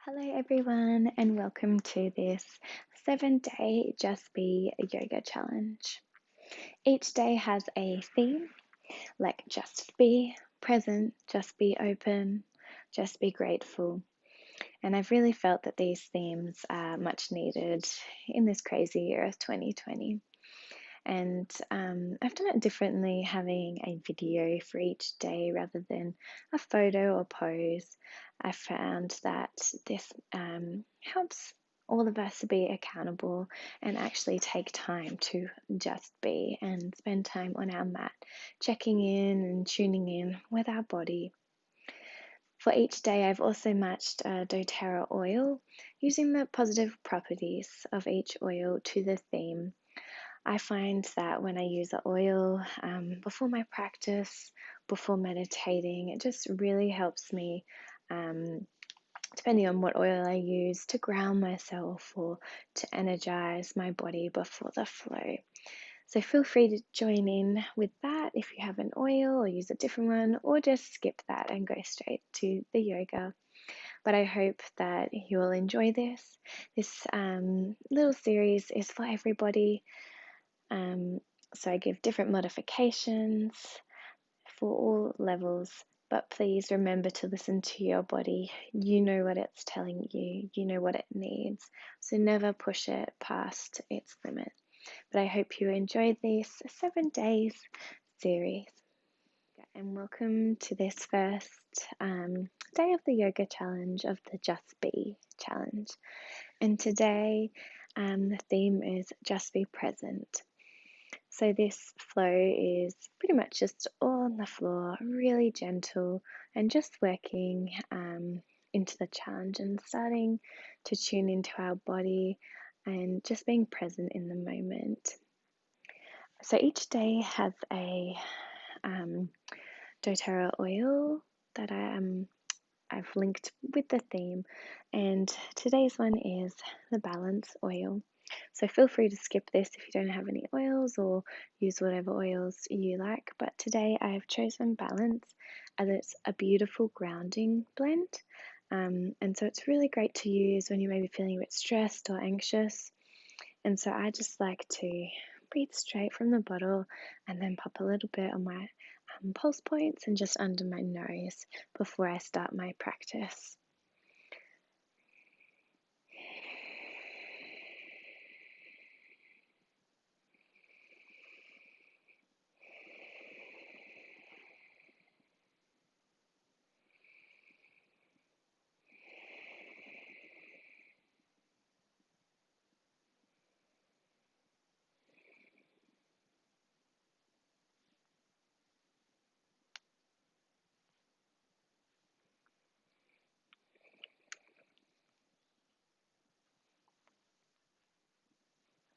Hello, everyone, and welcome to this 7-day Just Be yoga challenge. Each day has a theme like just be present, just be open, just be grateful. And I've really felt that these themes are much needed in this crazy year of 2020. And I've done it differently, having a video for each day rather than a photo or pose. I found that this helps all of us to be accountable and actually take time to just be and spend time on our mat, checking in and tuning in with our body. For each day, I've also matched a doTERRA oil using the positive properties of each oil to the theme. I find that when I use the oil before my practice, before meditating, it just really helps me, depending on what oil I use, to ground myself or to energize my body before the flow. So feel free to join in with that if you have an oil or use a different one, or just skip that and go straight to the yoga. But I hope that you will enjoy this. This little series is for everybody. So I give different modifications for all levels, but please remember to listen to your body. You know what it's telling you, you know what it needs. So never push it past its limit. But I hope you enjoyed this 7 days series. And welcome to this first day of the yoga challenge, of the Just Be challenge. And today the theme is Just Be Present. So this flow is pretty much just all on the floor, really gentle, and just working into the challenge and starting to tune into our body and just being present in the moment. So each day has a doTERRA oil that I've linked with the theme, and today's one is the balance oil. So feel free to skip this if you don't have any oils, or use whatever oils you like. But today I have chosen balance as it's a beautiful grounding blend. And so it's really great to use when you may be feeling a bit stressed or anxious. And so I just like to breathe straight from the bottle and then pop a little bit on my pulse points and just under my nose before I start my practice.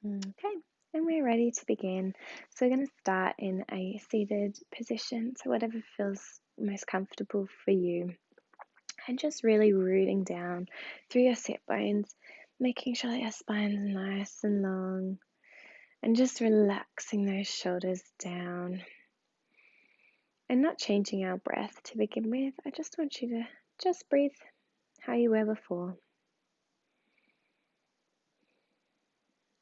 Okay, and we're ready to begin. So we're going to start in a seated position, so whatever feels most comfortable for you. And just really rooting down through your sit bones, making sure that your spine's nice and long, and just relaxing those shoulders down. And not changing our breath to begin with. I just want you to just breathe how you were before.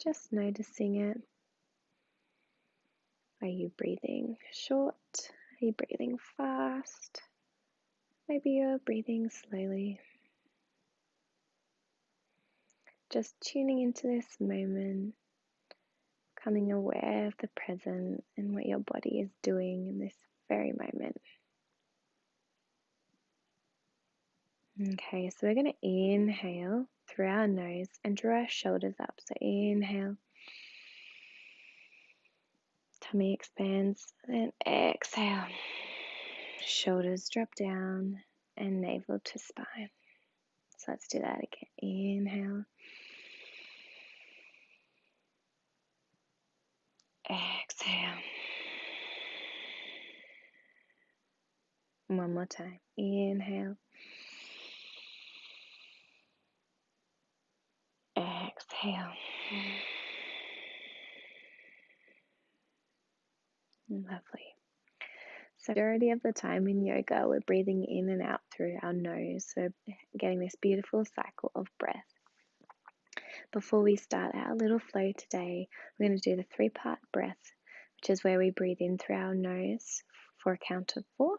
Just noticing it. Are you breathing short? Are you breathing fast? Maybe you're breathing slowly. Just tuning into this moment, becoming aware of the present and what your body is doing in this very moment. Okay, so we're going to inhale through our nose and draw our shoulders up. So inhale. Tummy expands, then exhale. Shoulders drop down and navel to spine. So let's do that again. Inhale. Exhale. One more time. Inhale. Exhale. Lovely. So majority of the time in yoga, we're breathing in and out through our nose, so getting this beautiful cycle of breath. Before we start our little flow today, we're going to do the 3-part breath, which is where we breathe in through our nose for a count of 4,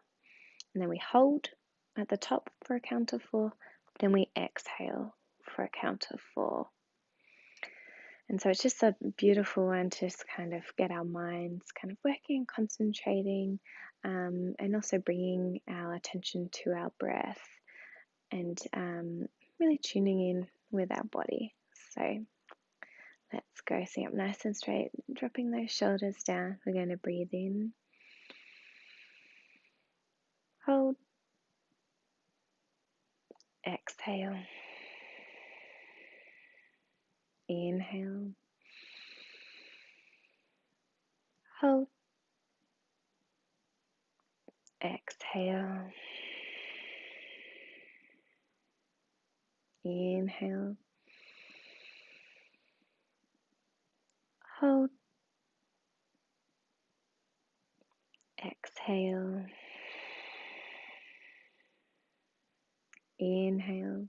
and then we hold at the top for a count of 4, then we exhale for a count of 4. And so it's just a beautiful one to just kind of get our minds kind of working, concentrating, and also bringing our attention to our breath and really tuning in with our body. So let's go sitting up nice and straight, dropping those shoulders down. We're going to breathe in, hold, exhale, inhale, hold, exhale, inhale, hold, exhale, inhale,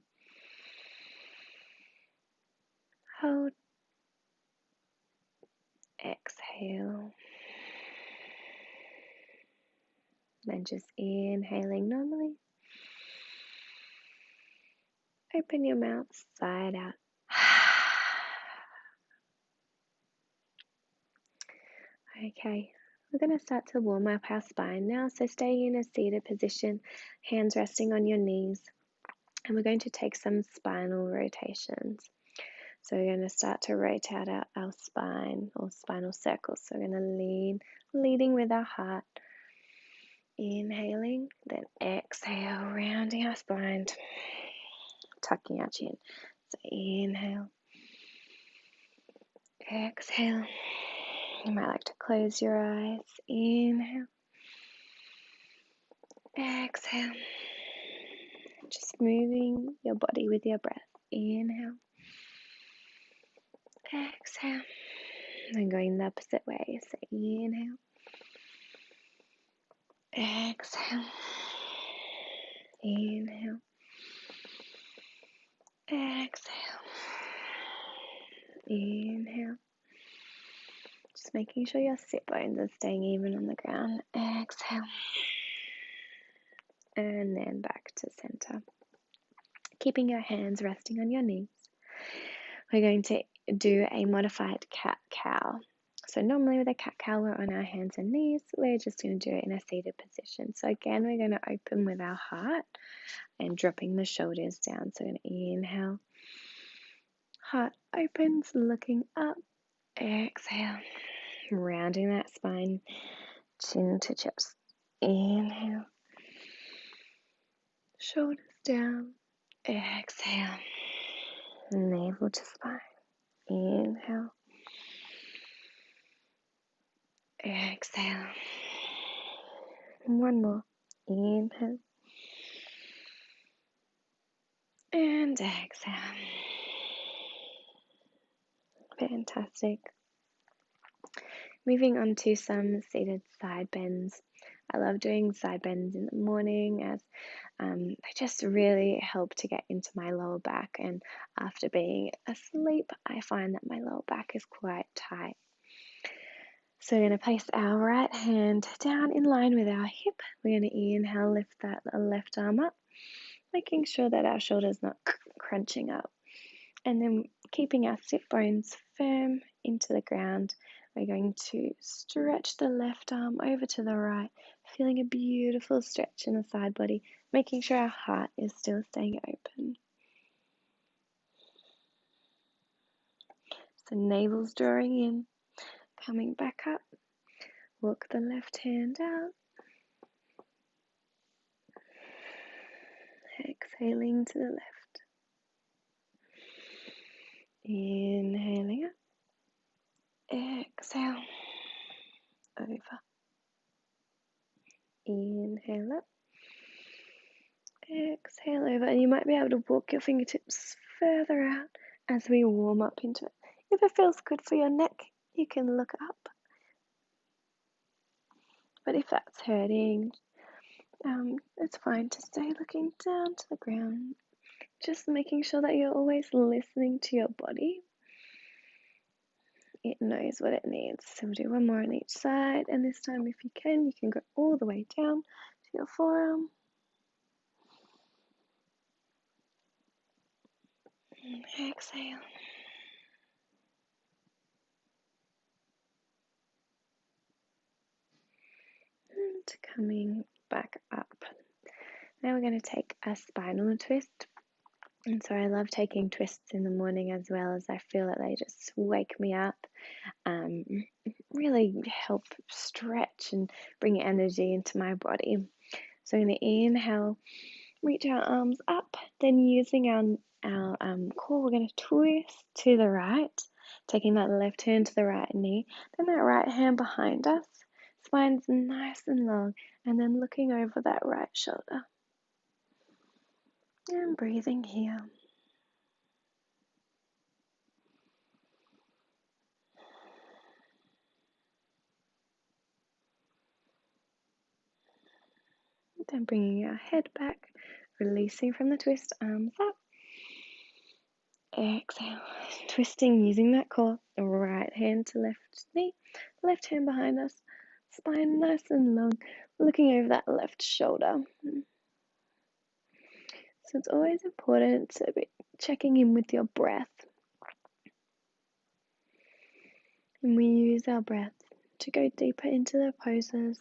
hold, exhale, then just inhaling normally. Open your mouth, side out. Okay, we're going to start to warm up our spine now. So staying in a seated position, hands resting on your knees. And we're going to take some spinal rotations. So we're going to start to rotate out our spine or spinal circles. So we're going to leading with our heart. Inhaling, then exhale, rounding our spine, tucking our chin. So inhale, exhale. You might like to close your eyes. Inhale, exhale. Just moving your body with your breath. Inhale, exhale. And going the opposite way. So inhale, exhale, inhale, exhale, inhale. Just making sure your sit bones are staying even on the ground. Exhale. And then back to center. Keeping your hands resting on your knees. We're going to do a modified cat-cow. So normally with a cat-cow, we're on our hands and knees. We're just going to do it in a seated position. So again, we're going to open with our heart and dropping the shoulders down. So we're going to inhale. Heart opens, looking up. Exhale. Rounding that spine, chin to chest. Inhale. Shoulders down. Exhale. Navel to spine. Inhale. Exhale. One more. Inhale. And exhale. Fantastic. Moving on to some seated side bends. I love doing side bends in the morning as they just really help to get into my lower back, and after being asleep I find that my lower back is quite tight. So we're going to place our right hand down in line with our hip. We're going to inhale, lift that left arm up, making sure that our shoulder's not crunching up. And then keeping our sit bones firm into the ground, we're going to stretch the left arm over to the right, feeling a beautiful stretch in the side body, making sure our heart is still staying open. So navel's drawing in, coming back up. Walk the left hand out. Exhaling to the left. Inhaling up. Exhale. Over. Inhale up. Exhale over. And you might be able to walk your fingertips further out as we warm up into it. If it feels good for your neck, you can look up. But if that's hurting, it's fine to stay looking down to the ground. Just making sure that you're always listening to your body. It knows what it needs. So we'll do one more on each side, and this time if you can go all the way down to your forearm. Exhale. And coming back up. Now we're going to take a spinal twist. And so I love taking twists in the morning as well, as I feel that they just wake me up, really help stretch and bring energy into my body. So I'm going to inhale, reach our arms up, then using our core, we're going to twist to the right, taking that left hand to the right knee, then that right hand behind us, spine's nice and long, and then looking over that right shoulder. And breathing here. Then bringing our head back, releasing from the twist, arms up. Exhale, twisting using that core, right hand to left knee, left hand behind us, spine nice and long, looking over that left shoulder. So it's always important to be checking in with your breath. And we use our breath to go deeper into the poses.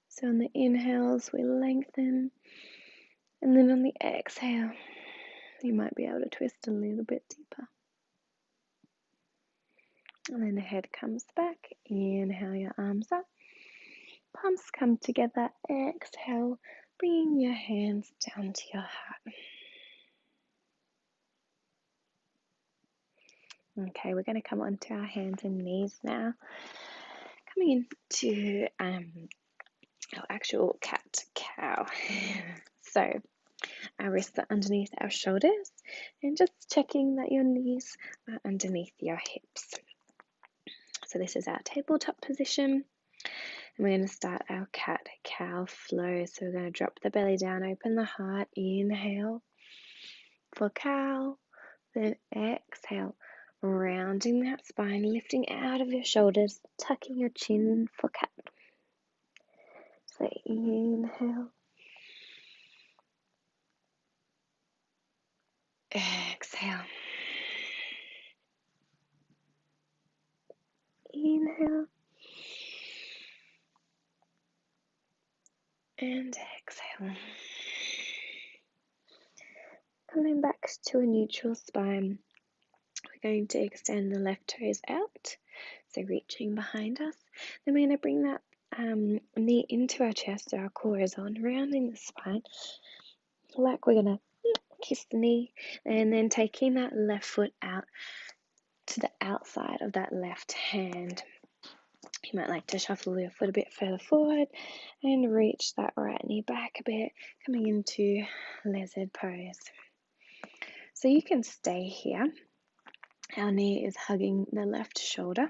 So on the inhales, we lengthen, and then on the exhale, you might be able to twist a little bit deeper. And then the head comes back. Inhale your arms up. Palms come together. Exhale, bringing your hands down to your heart. Okay, we're going to come onto our hands and knees now. Coming into our actual cat-cow. So our wrists are underneath our shoulders, and just checking that your knees are underneath your hips. So this is our tabletop position, and we're going to start our cat-cow flow. So we're going to drop the belly down, open the heart, inhale for cow, then exhale, rounding that spine, lifting out of your shoulders, tucking your chin for cat. So inhale, exhale, inhale, and exhale. Coming back to a neutral spine, we're going to extend the left toes out, so reaching behind us. Then we're going to bring that knee into our chest, so our core is on, rounding the spine, like we're going to kiss the knee, and then taking that left foot out to the outside of that left hand. You might like to shuffle your foot a bit further forward and reach that right knee back a bit, coming into lizard pose. So you can stay here. Our knee is hugging the left shoulder.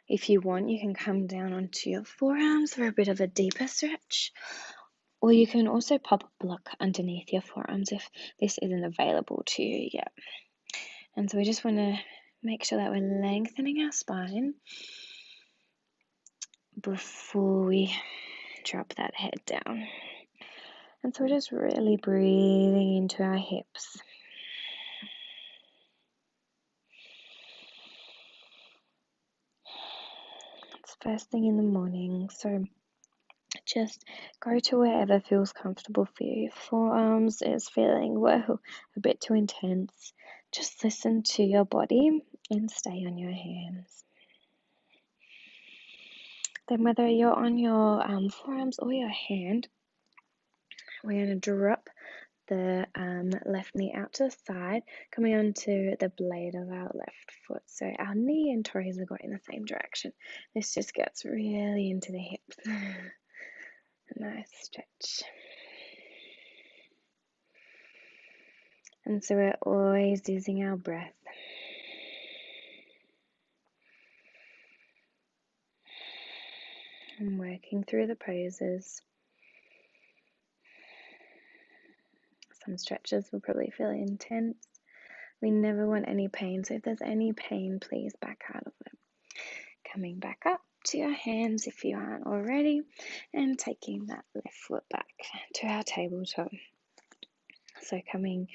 If you want, you can come down onto your forearms for a bit of a deeper stretch, or you can also pop a block underneath your forearms if this isn't available to you yet. And so we just want to make sure that we're lengthening our spine before we drop that head down. And so we're just really breathing into our hips. It's first thing in the morning, so just go to wherever feels comfortable for you. Forearms is feeling, whoa, a bit too intense. Just listen to your body and stay on your hands. Then whether you're on your forearms or your hand, we're going to drop the left knee out to the side, coming onto the blade of our left foot. So our knee and toes are going in the same direction. This just gets really into the hips. A nice stretch. And so we're always using our breath. and working through the poses. Some stretches will probably feel intense. We never want any pain, so if there's any pain, please back out of it. Coming back up to your hands if you aren't already, and taking that left foot back to our tabletop. So coming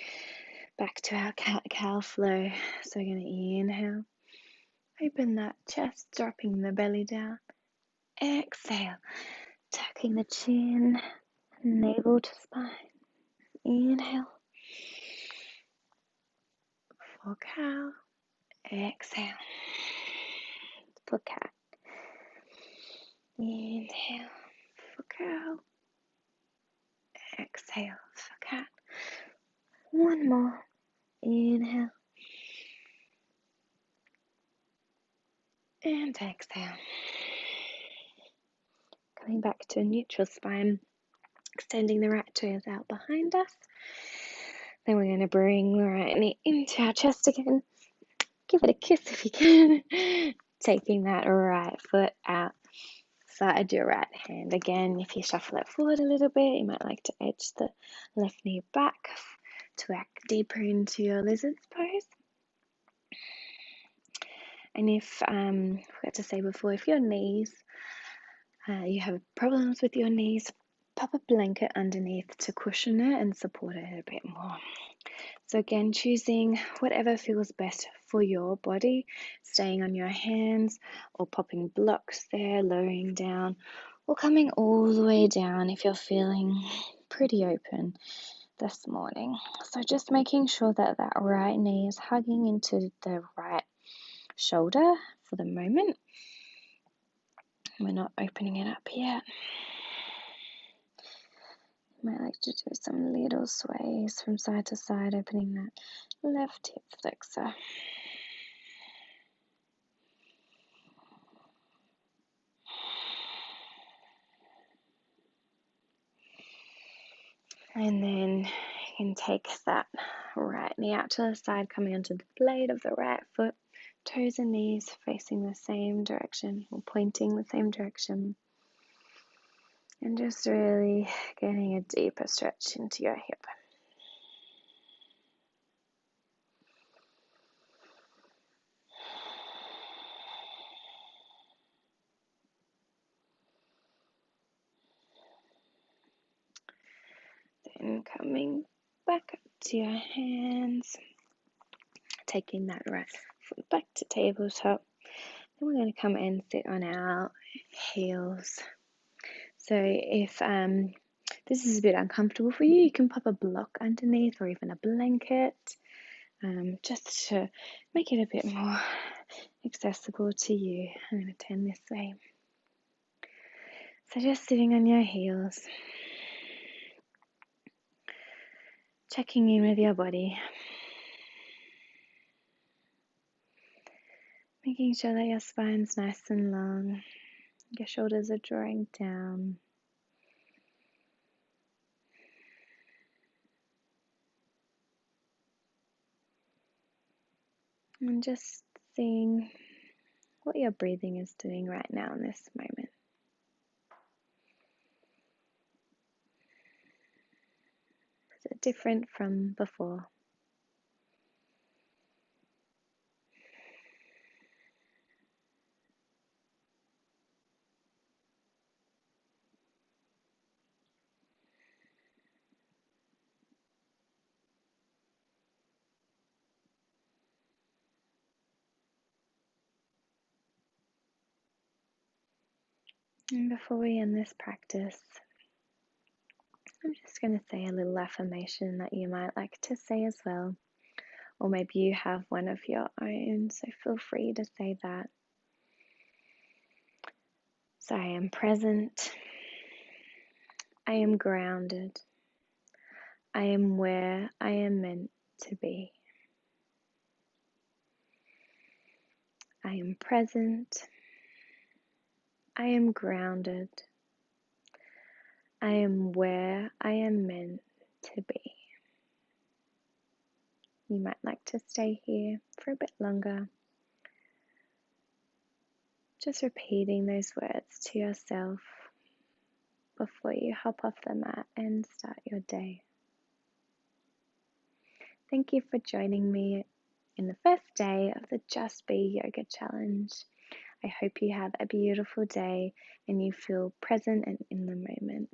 back to our cat-cow flow. So we're going to inhale, open that chest, dropping the belly down. Exhale, tucking the chin, navel to spine. Inhale, for cow. Exhale, for cat. Inhale, for cow. Exhale, for cat. One more. Inhale. And exhale. Coming back to a neutral spine. Extending the right toes out behind us. Then we're going to bring the right knee into our chest again. Give it a kiss if you can. Taking that right foot out. Side your right hand. Again, if you shuffle it forward a little bit, you might like to edge the left knee back to work deeper into your lizard's pose. And if, I forgot to say before, if your knees, you have problems with your knees, pop a blanket underneath to cushion it and support it a bit more. So again, choosing whatever feels best for your body, staying on your hands or popping blocks there, lowering down, or coming all the way down if you're feeling pretty open this morning. So just making sure that that right knee is hugging into the right shoulder for the moment. We're not opening it up yet. Might like to do some little sways from side to side, opening that left hip flexor. And then you can take that right knee out to the side, coming onto the blade of the right foot, toes and knees facing the same direction or pointing the same direction. And just really getting a deeper stretch into your hip. Then coming back up to your hands, taking that right foot back to tabletop. Then we're going to come and sit on our heels. So if this is a bit uncomfortable for you, you can pop a block underneath or even a blanket, just to make it a bit more accessible to you. I'm going to turn this way. So just sitting on your heels, checking in with your body, making sure that your spine's nice and long, your shoulders are drawing down. And just seeing what your breathing is doing right now in this moment. Is it different from before? And before we end this practice, I'm just going to say a little affirmation that you might like to say as well. Or maybe you have one of your own, so feel free to say that. So I am present. I am grounded. I am where I am meant to be. I am present. I am grounded. I am where I am meant to be. You might like to stay here for a bit longer, Just repeating those words to yourself before you hop off the mat and start your day. Thank you for joining me in the first day of the Just Be Yoga Challenge. I hope you have a beautiful day and you feel present and in the moment.